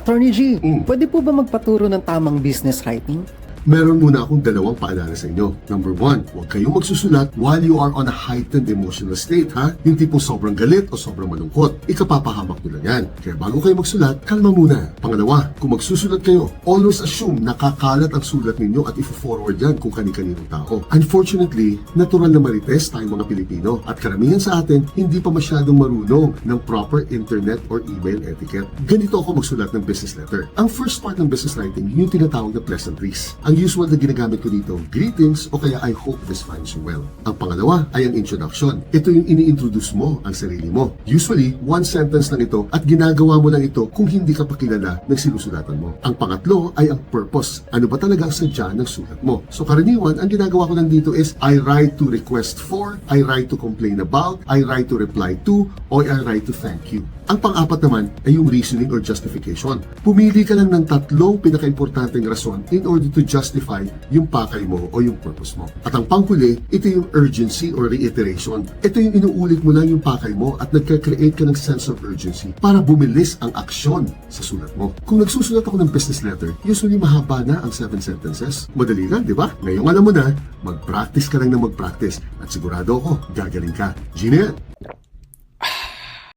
Attorney G, pwede po ba magpaturo ng tamang business writing? Meron muna akong dalawang paalala sa inyo. Number 1, huwag kayong magsusulat while you are on a heightened emotional state, ha? Yung tipong sobrang galit o sobrang malungkot. Ikapapahamak nyo lang yan. Kaya bago kayo magsulat, kalma muna. Pangalawa, kung magsusulat kayo, always assume nakakalat ang sulat ninyo at i-forward yan kung kani-kaninong tao. Unfortunately, natural na marites tayong mga Pilipino at karamihan sa atin hindi pa masyadong marunong ng proper internet or email etiquette. Ganito ako magsulat ng business letter. Ang first part ng business writing, yung tinatawag na pleasantries. Ang usual na ginagamit ko dito, greetings o kaya I hope this finds you well. Ang pangalawa ay ang introduction. Ito yung ini-introduce mo ang sarili mo. Usually, one sentence lang ito at ginagawa mo lang ito kung hindi ka pa kilala ng sinusulatan mo. Ang pangatlo ay ang purpose. Ano ba talaga ang sadya ng sulat mo? So karaniwan, ang ginagawa ko lang dito is I write to request for, I write to complain about, I write to reply to, or I write to thank you. Ang pang-apat naman ay yung reasoning or justification. Pumili ka lang ng tatlong pinaka-importanteng rason in order to justify yung pakay mo o yung purpose mo. At ang panghuli, ito yung urgency or reiteration. Ito yung inuulit mo lang yung pakay mo at nagka-create ka ng sense of urgency para bumilis ang aksyon sa sulat mo. Kung nagsusulat ako ng business letter, usually mahaba na ang 7 sentences. Madali lang, di ba? Ngayong alam mo na, mag-practice ka lang ng mag-practice at sigurado ako, gagaling ka. Gina!